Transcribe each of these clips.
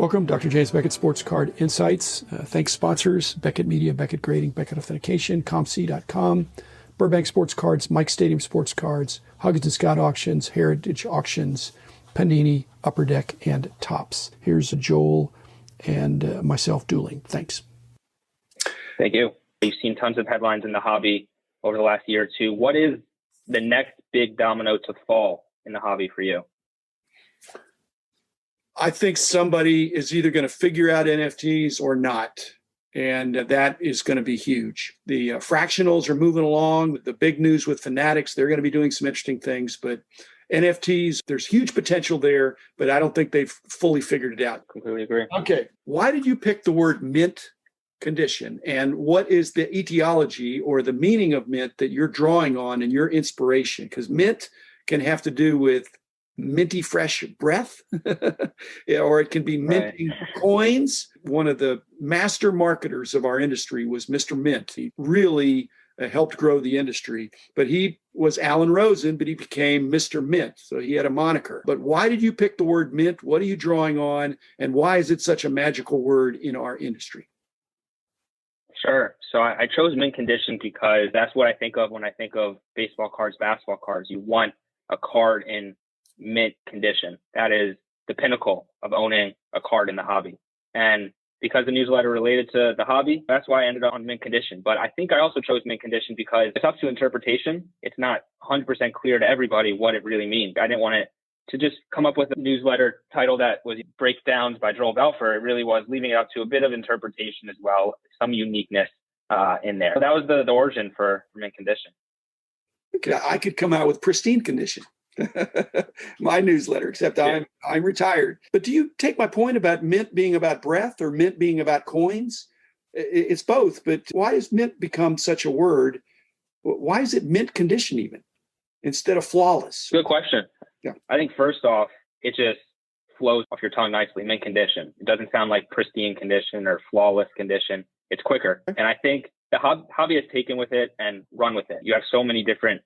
Welcome, Dr. James Beckett, Sports Card Insights. Thanks sponsors, Beckett Media, Beckett Grading, Beckett Authentication, ComC.com, Burbank Sports Cards, Mike Stadium Sports Cards, Huggins & Scott Auctions, Heritage Auctions, Panini, Upper Deck, and Topps. Here's Joel and myself dueling. Thanks. Thank you. You've seen tons of headlines in the hobby over the last year or two. What is the next big domino to fall in the hobby for you? I think somebody is either going to figure out NFTs or not, and that is going to be huge. The fractionals are moving along. The big news with Fanatics, they're going to be doing some interesting things, but NFTs, there's huge potential there, but I don't think they've fully figured it out. Completely agree. Okay. Why did you pick the word mint condition, and what is the etiology or the meaning of mint that you're drawing on and your inspiration? Because mint can have to do with minty fresh breath, or it can be minting coins. One of the master marketers of our industry was Mr. Mint. He really helped grow the industry, but he was Alan Rosen, but he became Mr. Mint. So he had a moniker. But why did you pick the word mint? What are you drawing on? And why is it such a magical word in our industry? Sure. So I chose mint condition because that's what I think of when I think of baseball cards, basketball cards. You want a card in mint condition. That is the pinnacle of owning a card in the hobby. And because the newsletter related to the hobby, that's why I ended up on mint condition. But I think I also chose mint condition because it's up to interpretation. It's not 100% clear to everybody what it really means. I didn't want it to just come up with a newsletter title that was Breakdowns by Joel Belfer. It really was leaving it up to a bit of interpretation as well, some uniqueness in there. So that was the origin for mint condition. Okay, I could come out with pristine condition. My newsletter, except I'm retired. But do you take my point about mint being about breath or mint being about coins? It's both, but why has mint become such a word? Why is it mint condition even instead of flawless? Good question. Yeah. I think first off, it just flows off your tongue nicely, mint condition. It doesn't sound like pristine condition or flawless condition. It's quicker. And I think the hobby has taken with it and run with it. You have so many different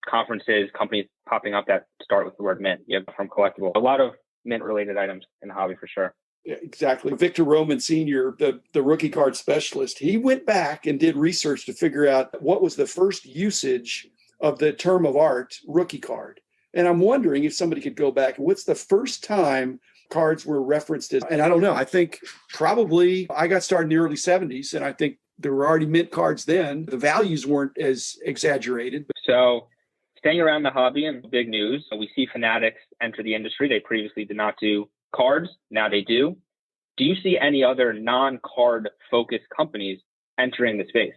conferences, companies popping up that start with the word mint. You have from collectible, a lot of mint related items in the hobby for sure. Yeah, exactly. Victor Roman Sr., the rookie card specialist, he went back and did research to figure out what was the first usage of the term of art rookie card. And I'm wondering if somebody could go back, what's the first time cards were referenced as, and I don't know, I think probably I got started in the early 70s, and I think there were already mint cards then. The values weren't as exaggerated. So staying around the hobby and big news, we see Fanatics enter the industry. They previously did not do cards. Now they do. Do you see any other non-card focused companies entering the space?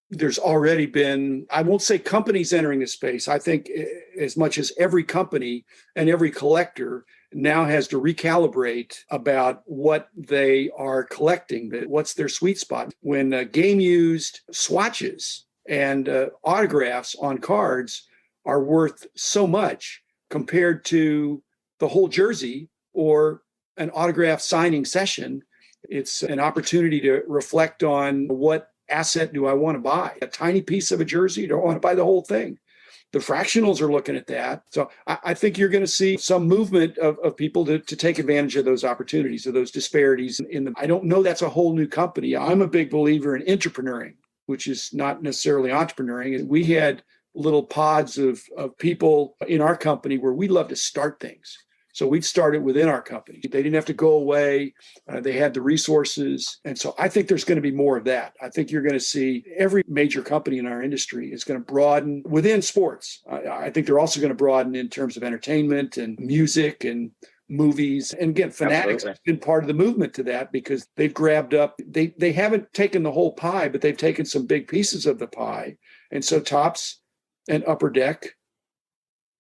There's already been, I won't say companies entering the space. I think as much as every company and every collector now has to recalibrate about what they are collecting, what's their sweet spot. When game used swatches and autographs on cards are worth so much compared to the whole jersey or an autograph signing session, it's an opportunity to reflect on what asset do I want to buy? A tiny piece of a jersey? Do I want to buy the whole thing? The fractionals are looking at that. So I think you're going to see some movement of people to take advantage of those opportunities, of those disparities in them. I don't know that's a whole new company. I'm a big believer in entrepreneuring, which is not necessarily entrepreneuring. We had little pods of people in our company where we love to start things. So we'd start it within our company. They didn't have to go away. They had the resources. And so I think there's going to be more of that. I think you're going to see every major company in our industry is going to broaden within sports. I think they're also going to broaden in terms of entertainment and music and movies. And again, Fanatics has been part of the movement to that because they've grabbed up, they haven't taken the whole pie, but they've taken some big pieces of the pie. And so Topps and Upper Deck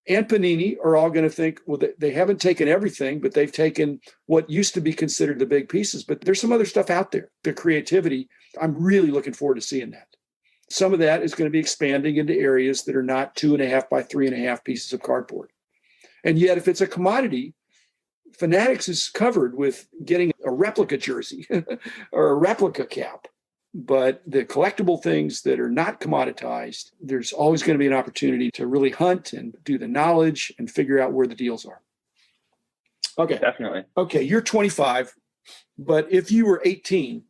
and Panini are all going to think, well, they haven't taken everything, but they've taken what used to be considered the big pieces. But there's some other stuff out there, the creativity. I'm really looking forward to seeing that. Some of that is going to be expanding into areas that are not 2.5 by 3.5 pieces of cardboard. And yet, if it's a commodity, Fanatics is covered with getting a replica jersey or a replica cap. But the collectible things that are not commoditized, there's always going to be an opportunity to really hunt and do the knowledge and figure out where the deals are. Okay. Definitely. Okay. You're 25, but if you were 18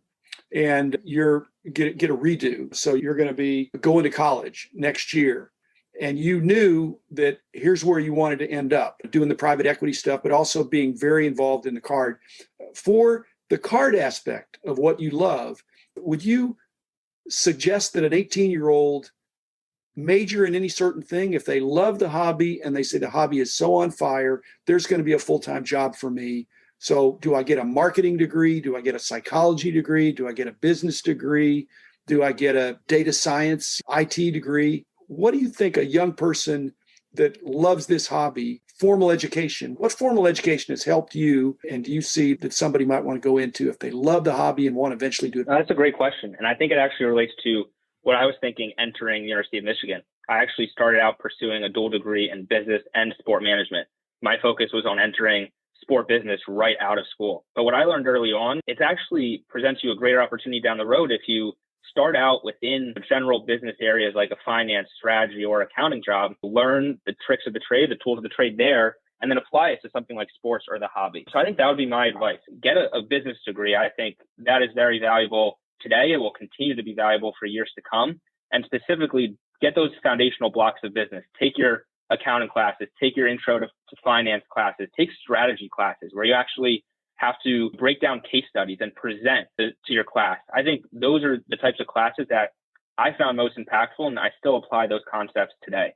and you're get a redo, so you're going to be going to college next year, and you knew that here's where you wanted to end up doing the private equity stuff, but also being very involved in the card. For the card aspect of what you love, would you suggest that an 18-year-old major in any certain thing if they love the hobby and they say the hobby is so on fire, there's going to be a full-time job for me? So do I get a marketing degree? Do I get a psychology degree? Do I get a business degree? Do I get a data science IT degree? What do you think a young person that loves this hobby, formal education, what formal education has helped you? And do you see that somebody might want to go into if they love the hobby and want to eventually do it? That's a great question. And I think it actually relates to what I was thinking entering the University of Michigan. I actually started out pursuing a dual degree in business and sport management. My focus was on entering sport business right out of school. But what I learned early on, it actually presents you a greater opportunity down the road if you start out within general business areas like a finance, strategy, or accounting job, learn the tricks of the trade, the tools of the trade there, and then apply it to something like sports or the hobby. So I think that would be my advice. Get a business degree. I think that is very valuable today. It will continue to be valuable for years to come. And specifically, get those foundational blocks of business. Take your accounting classes, take your intro to finance classes, take strategy classes where you actually have to break down case studies and present to your class. I think those are the types of classes that I found most impactful, and I still apply those concepts today.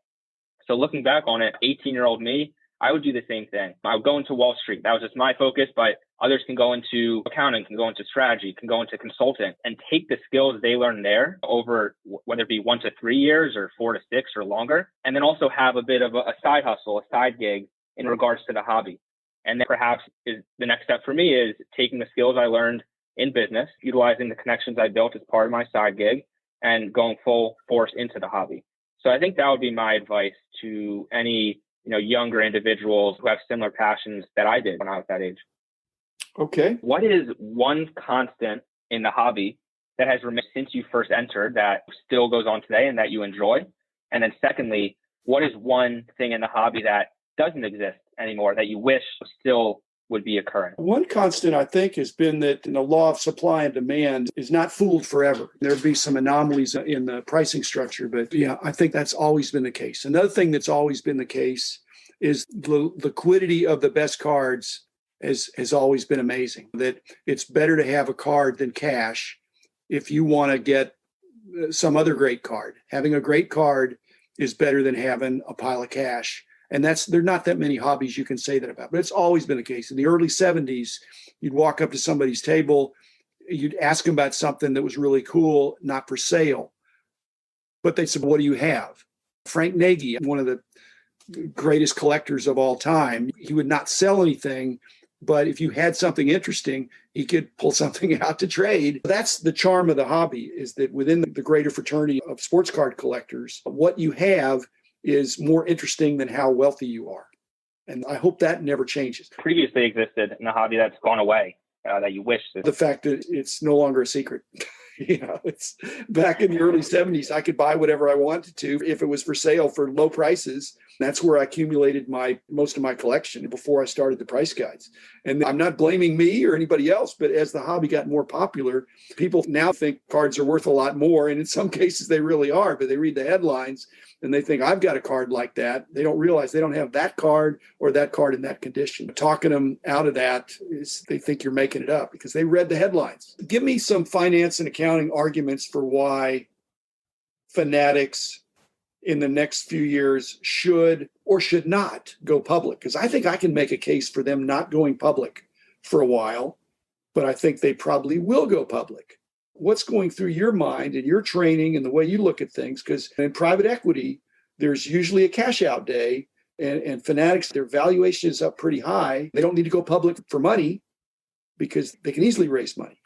So looking back on it, 18-year-old me, I would do the same thing. I would go into Wall Street. That was just my focus, but others can go into accounting, can go into strategy, can go into consulting, and take the skills they learn there over whether it be 1 to 3 years or 4 to 6 or longer, and then also have a bit of a side hustle, a side gig in regards to the hobby. And then perhaps the next step for me is taking the skills I learned in business, utilizing the connections I built as part of my side gig, and going full force into the hobby. So I think that would be my advice to any younger individuals who have similar passions that I did when I was that age. Okay. What is one constant in the hobby that has remained since you first entered that still goes on today and that you enjoy? And then secondly, what is one thing in the hobby that doesn't exist anymore that you wish still would be occurring? One constant, I think, has been that the law of supply and demand is not fooled forever. There'll be some anomalies in the pricing structure, but yeah, I think that's always been the case. Another thing that's always been the case is the liquidity of the best cards has always been amazing. That it's better to have a card than cash if you want to get some other great card. Having a great card is better than having a pile of cash. And there are not that many hobbies you can say that about, but it's always been the case. In the early 70s, you'd walk up to somebody's table, you'd ask them about something that was really cool, not for sale. But they said, what do you have? Frank Nagy, one of the greatest collectors of all time, he would not sell anything, but if you had something interesting, he could pull something out to trade. That's the charm of the hobby, is that within the greater fraternity of sports card collectors, what you have is more interesting than how wealthy you are. And I hope that never changes. Previously existed in the hobby that's gone away, that you wish the fact that it's no longer a secret. It's back in the early 70s, I could buy whatever I wanted to if it was for sale for low prices. That's where I accumulated most of my collection before I started the price guides. And I'm not blaming me or anybody else, but as the hobby got more popular, people now think cards are worth a lot more. And in some cases they really are, but they read the headlines and they think I've got a card like that. They don't realize they don't have that card or that card in that condition. Talking them out of that is they think you're making it up because they read the headlines. Give me some finance and accounting arguments for why Fanatics in the next few years should or should not go public. Because I think I can make a case for them not going public for a while, but I think they probably will go public. What's going through your mind and your training and the way you look at things? Because in private equity, there's usually a cash out day, and Fanatics, their valuation is up pretty high. They don't need to go public for money because they can easily raise money.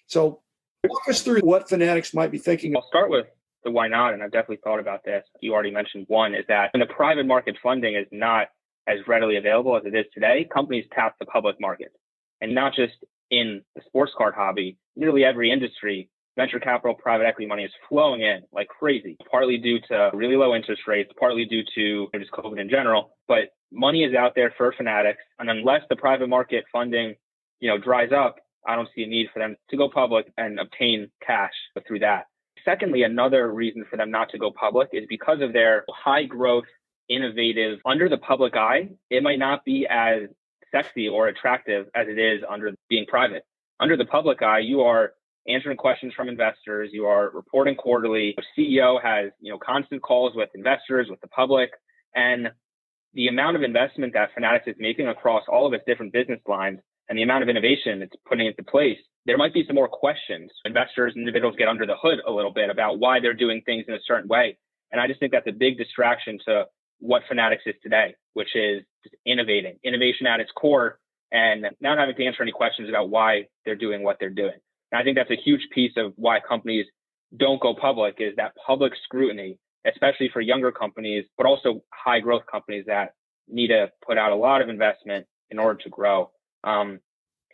So walk us through what Fanatics might be thinking. I'll start with the why not, and I've definitely thought about this. You already mentioned one, is that when the private market funding is not as readily available as it is today, companies tap the public market. And not just in the sports card hobby, nearly every industry venture capital, private equity money is flowing in like crazy, partly due to really low interest rates, partly due to just COVID in general. But money is out there for Fanatics. And unless the private market funding, dries up, I don't see a need for them to go public and obtain cash through that. Secondly, another reason for them not to go public is because of their high growth, innovative, under the public eye, it might not be as sexy or attractive as it is under being private. Under the public eye, you are answering questions from investors, you are reporting quarterly. The CEO has, constant calls with investors, with the public, and the amount of investment that Fanatics is making across all of its different business lines and the amount of innovation it's putting into place, there might be some more questions. Investors and individuals get under the hood a little bit about why they're doing things in a certain way. And I just think that's a big distraction to what Fanatics is today, which is just innovation at its core, and not having to answer any questions about why they're doing what they're doing. And I think that's a huge piece of why companies don't go public, is that public scrutiny, especially for younger companies, but also high growth companies that need to put out a lot of investment in order to grow.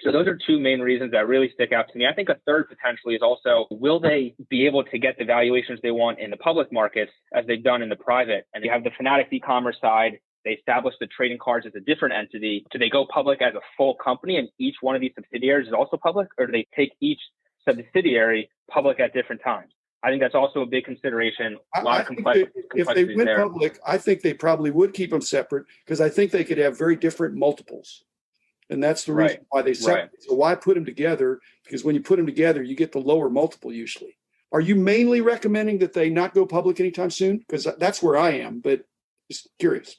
So those are two main reasons that really stick out to me. I think a third potentially is also, will they be able to get the valuations they want in the public markets as they've done in the private? And they have the Fanatics e-commerce side. They established the trading cards as a different entity. Do they go public as a full company and each one of these subsidiaries is also public, or do they take each subsidiary public at different times? I think that's also a big consideration. A lot of complexity. If they went public, I think they probably would keep them separate, because I think they could have very different multiples. And that's the reason why they separate. Right. So why put them together? Because when you put them together, you get the lower multiple usually. Are you mainly recommending that they not go public anytime soon? Because that's where I am, but just curious.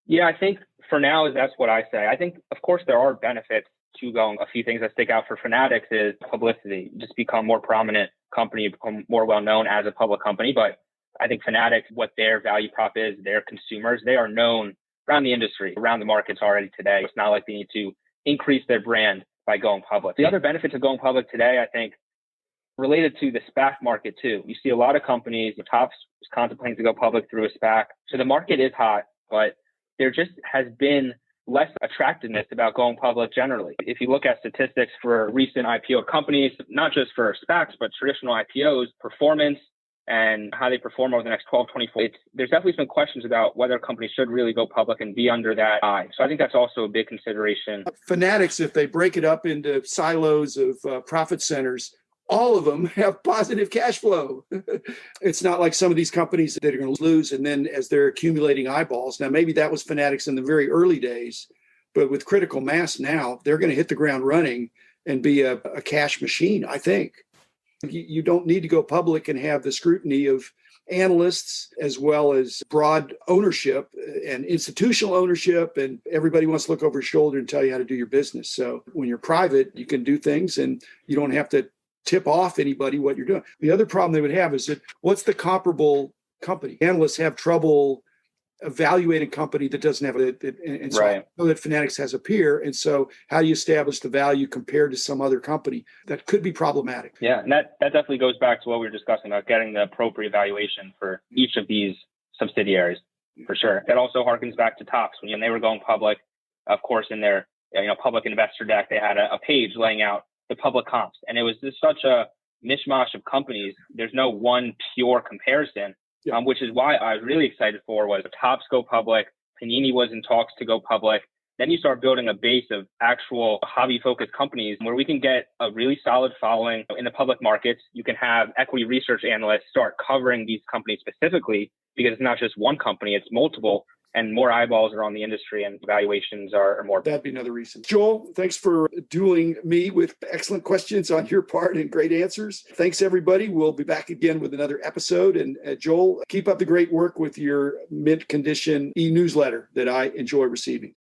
Yeah, I think for now, that's what I say. I think, of course, there are benefits to going. A few things that stick out for Fanatics is publicity. Just become more prominent company, become more well-known as a public company. But I think Fanatics, what their value prop is, their consumers, they are known around the industry, around the markets already today. It's not like they need to increase their brand by going public. The other benefits of going public today, I think, related to the SPAC market too. You see a lot of companies, the tops contemplating to go public through a SPAC. So the market is hot, but there just has been less attractiveness about going public generally. If you look at statistics for recent IPO companies, not just for SPACs, but traditional IPOs, performance, and how they perform over the next 12, 24. There's definitely some questions about whether companies should really go public and be under that eye. So I think that's also a big consideration. Fanatics, if they break it up into silos of profit centers, all of them have positive cash flow. It's not like some of these companies that are going to lose, and then as they're accumulating eyeballs. Now, maybe that was Fanatics in the very early days, but with critical mass now, they're going to hit the ground running and be a cash machine, I think. You don't need to go public and have the scrutiny of analysts as well as broad ownership and institutional ownership, and everybody wants to look over your shoulder and tell you how to do your business. So when you're private, you can do things and you don't have to tip off anybody what you're doing. The other problem they would have is that what's the comparable company? Analysts have trouble evaluating a company that doesn't have it. And so I know that Fanatics has a peer. And so how do you establish the value compared to some other company? That could be problematic. Yeah, and that definitely goes back to what we were discussing about getting the appropriate valuation for each of these subsidiaries, for sure. That also harkens back to Tops. When they were going public, of course, in their public investor deck, they had a page laying out the public comps. And it was just such a mishmash of companies. There's no one pure comparison. Which is why I was really excited for was Tops go public. Panini was in talks to go public. Then you start building a base of actual hobby-focused companies where we can get a really solid following in the public markets. You can have equity research analysts start covering these companies specifically, because it's not just one company, it's multiple, and more eyeballs are on the industry and valuations are more. That'd be another reason. Joel, thanks for dueling me with excellent questions on your part and great answers. Thanks, everybody. We'll be back again with another episode. And Joel, keep up the great work with your mint condition e-newsletter that I enjoy receiving.